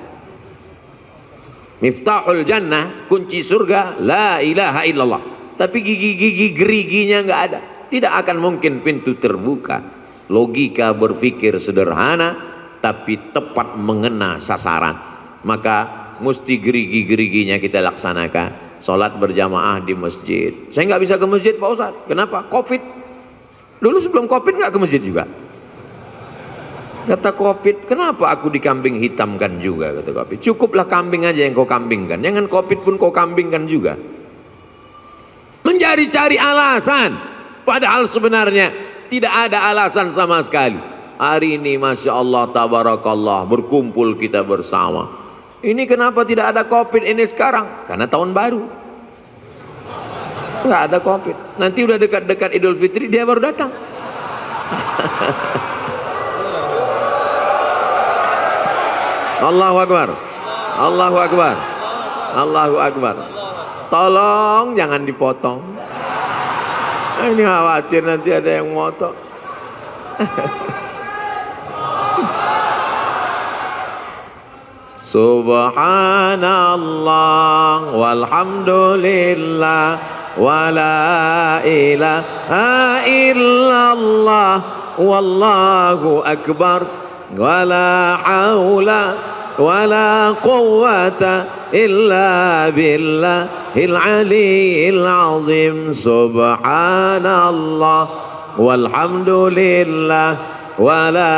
Miftahul jannah, kunci surga, la ilaha illallah, tapi gigi-gigi geriginya nggak ada, tidak akan mungkin pintu terbuka. Logika berpikir sederhana tapi tepat mengena sasaran. Maka mesti gerigi-geriginya kita laksanakan. Sholat berjamaah di masjid. Saya nggak bisa ke masjid Pak Ustadz. Kenapa? Covid. Dulu sebelum Covid nggak ke masjid juga. Kata Covid, kenapa aku dikambing hitamkan juga? Kata Covid, cukuplah kambing aja yang kau kambingkan, jangan Covid pun kau kambingkan juga. Mencari-cari alasan, padahal sebenarnya tidak ada alasan sama sekali. Hari ini Masya Allah Tabarakallah, berkumpul kita bersama. Ini kenapa tidak ada Covid ini sekarang? Karena tahun baru nggak ada Covid. Nanti udah dekat-dekat Idul Fitri dia baru datang. Allahu Akbar, Allahu Akbar, Allahu Akbar. Tolong jangan dipotong. Ini khawatir nanti ada yang motong. Subhanallah walhamdulillah wala ilaha illallah wallahu akbar wala haula wala quwwata illa billahil aliyyil azim. Subhanallah walhamdulillah wala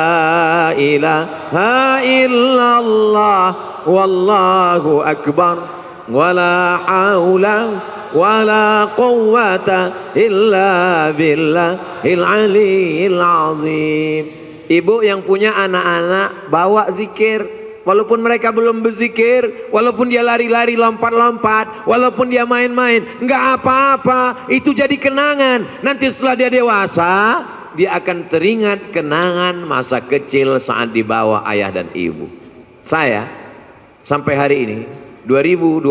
ilaha illallah wallahu akbar wala haula wala quwwata illa billahil aliyyil azim. Ibu yang punya anak-anak bawa zikir, walaupun mereka belum berzikir, walaupun dia lari-lari lompat-lompat, walaupun dia main-main, nggak apa-apa, itu jadi kenangan. Nanti setelah dia dewasa, dia akan teringat kenangan masa kecil saat dibawa ayah dan ibu. Saya sampai hari ini 2022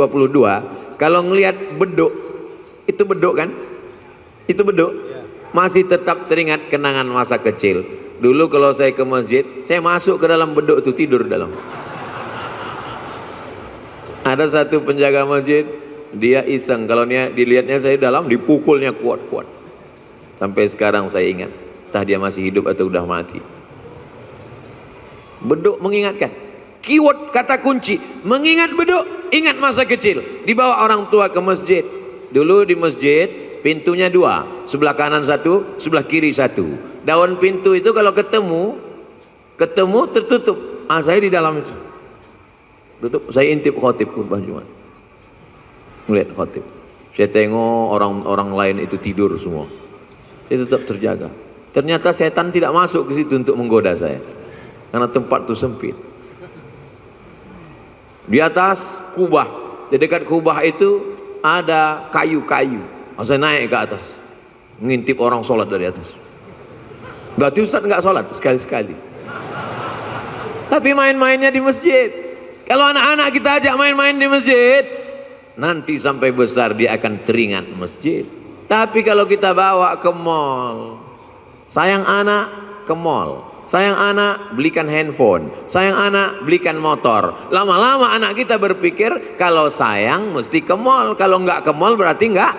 kalau ngelihat beduk, itu beduk kan? Itu beduk, masih tetap teringat kenangan masa kecil. Dulu kalau saya ke masjid, saya masuk ke dalam beduk itu, tidur dalam. Ada satu penjaga masjid, dia iseng, kalau dilihatnya saya dalam, dipukulnya kuat-kuat. Sampai sekarang saya ingat, entah dia masih hidup atau udah mati. Beduk mengingatkan. Keyword kata kunci, mengingat beduk, ingat masa kecil. Dibawa orang tua ke masjid. Dulu di masjid pintunya 2, sebelah kanan 1, sebelah kiri 1. Daun pintu itu kalau ketemu tertutup. Saya di dalam itu tutup. Saya intip khotib khutbah Jumat, melihat khotib. Saya tengok orang-orang lain itu tidur semua, dia tetap terjaga. Ternyata setan tidak masuk ke situ untuk menggoda saya, karena tempat itu sempit. Di atas kubah, di dekat kubah itu ada kayu-kayu. Saya naik ke atas, ngintip orang sholat dari atas. Berarti Ustaz nggak sholat sekali-sekali. Tapi main-mainnya di masjid. Kalau anak-anak kita ajak main-main di masjid, nanti sampai besar dia akan teringat masjid. Tapi kalau kita bawa ke mall, Sayang anak, ke mall. Sayang anak, belikan handphone. Sayang anak, belikan motor. Lama-lama anak kita berpikir kalau sayang mesti ke mall. Kalau nggak ke mall berarti nggak.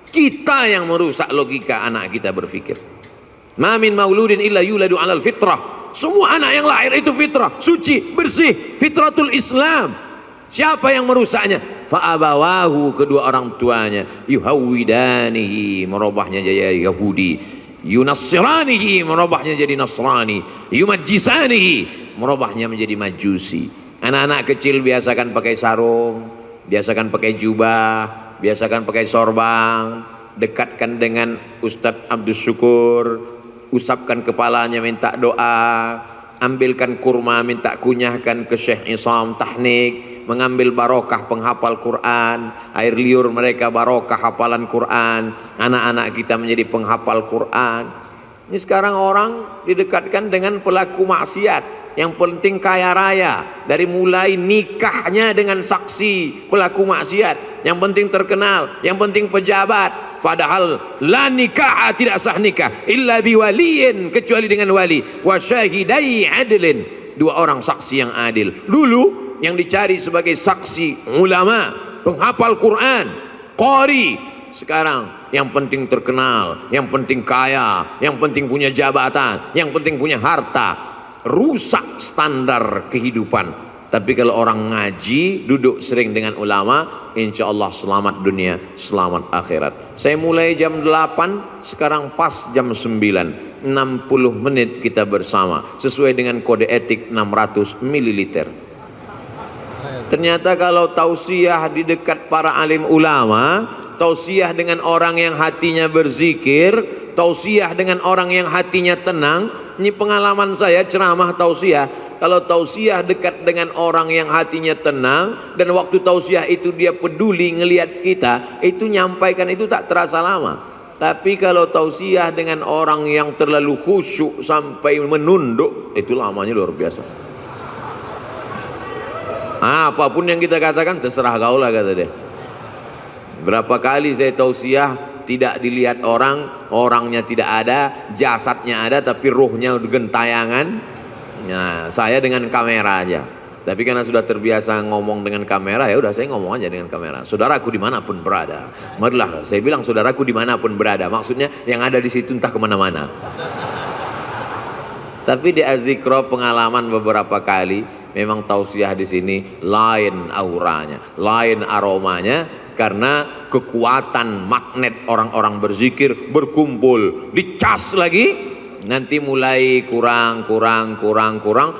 Kita yang merusak logika anak kita berpikir. Ma min mauludin illa yuladu 'alal fitrah. Semua anak yang lahir itu fitrah, suci, bersih, fitratul Islam. Siapa yang merusaknya? Fa'abawahu, kedua orang tuanya, yuhawwidanihi, merubahnya jadi Yahudi, yunassiranihi, merubahnya jadi Nasrani, yumajjisanihi, merubahnya menjadi Majusi. Anak-anak kecil biasakan pakai sarung, biasakan pakai jubah, biasakan pakai sorban, dekatkan dengan Ustadz Abdus Syukur, usapkan kepalanya minta doa, ambilkan kurma minta kunyahkan ke Syekh Isam Tahnik, mengambil barokah penghafal Quran, air liur mereka barokah hafalan Quran, anak-anak kita menjadi penghafal Quran. Ini sekarang orang didekatkan dengan pelaku maksiat, yang penting kaya raya, dari mulai nikahnya dengan saksi pelaku maksiat, yang penting terkenal, yang penting pejabat. Padahal la nikah, tidak sah nikah illa biwaliyin, kecuali dengan wali, wa syahidai adlin, dua orang saksi yang adil. Dulu yang dicari sebagai saksi ulama, penghafal Quran, qari. Sekarang yang penting terkenal, yang penting kaya, yang penting punya jabatan, yang penting punya harta. Rusak standar kehidupan. Tapi kalau orang ngaji, duduk sering dengan ulama, insya Allah selamat dunia, selamat akhirat. Saya mulai jam 8, sekarang pas jam 9, 60 menit kita bersama, sesuai dengan kode etik 600 ml. Ternyata kalau tausiah di dekat para alim ulama, tausiah dengan orang yang hatinya berzikir, tausiah dengan orang yang hatinya tenang. Ini pengalaman saya ceramah tausiah. Kalau tausiah dekat dengan orang yang hatinya tenang, dan waktu tausiah itu dia peduli ngelihat kita, itu nyampaikan itu tak terasa lama. Tapi kalau tausiah dengan orang yang terlalu khusyuk sampai menunduk, itu lamanya luar biasa. Apapun yang kita katakan terserah kau lah, kata dia. Berapa kali saya tausiah tidak dilihat orang, orangnya tidak ada, jasadnya ada tapi ruhnya gentayangan. Nah, saya dengan kamera aja. Tapi karena sudah terbiasa ngomong dengan kamera, ya udah saya ngomong aja dengan kamera. Saudaraku dimanapun berada, marilah saya bilang saudaraku dimanapun berada. Maksudnya yang ada di situ entah kemana-mana. Tapi di Azikro pengalaman beberapa kali, memang tausiah di sini lain auranya, lain aromanya, karena kekuatan magnet orang-orang berzikir berkumpul, dicas lagi. Nanti mulai kurang,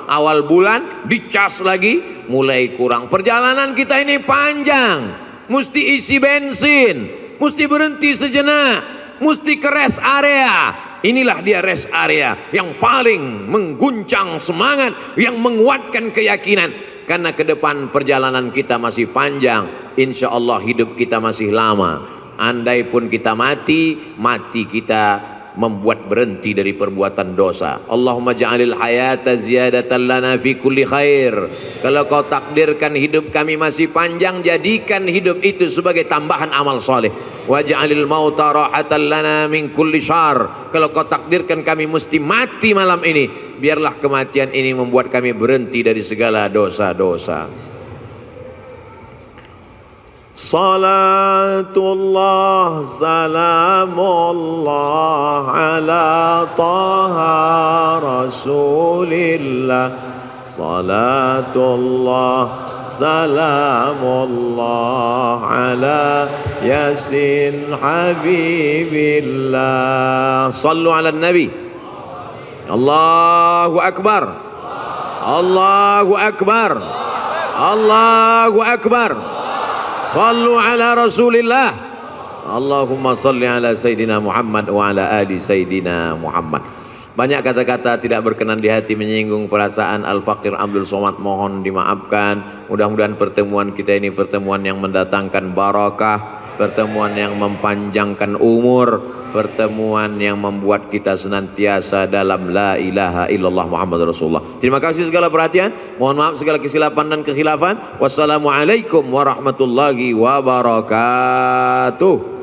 awal bulan dicas lagi, mulai kurang. Perjalanan kita ini panjang, mesti isi bensin, mesti berhenti sejenak, mesti ke rest area. Inilah dia rest area yang paling mengguncang semangat, yang menguatkan keyakinan. Karena ke depan perjalanan kita masih panjang, insya Allah hidup kita masih lama. Andai pun kita mati, mati kita membuat berhenti dari perbuatan dosa. Allahumma ja'alil hayata ziyadatan lana fi kulli khair. Kalau kau takdirkan hidup kami masih panjang, jadikan hidup itu sebagai tambahan amal soleh. Waj'alil mauta rahatan lana min kulli syarr. Kalau kau takdirkan kami mesti mati malam ini, biarlah kematian ini membuat kami berhenti dari segala dosa-dosa. Salatullah salamullah ala taha rasulillah. Salatullah salamullah ala yasin habibillah. Sallu ala nabi. Allahu akbar, Allahu akbar, Allahu akbar. Sallu ala rasulillah. Allahumma salli ala Sayyidina Muhammad wa ala ali Sayyidina Muhammad. Banyak kata-kata tidak berkenan di hati, menyinggung perasaan Al-Faqir Abdul Somad, mohon dimaafkan. Mudah-mudahan pertemuan kita ini pertemuan yang mendatangkan barakah, pertemuan yang mempanjangkan umur, pertemuan yang membuat kita senantiasa dalam la ilaha illallah Muhammad Rasulullah. Terima kasih segala perhatian, mohon maaf segala kesilapan dan kekhilafan. Wassalamualaikum warahmatullahi wabarakatuh.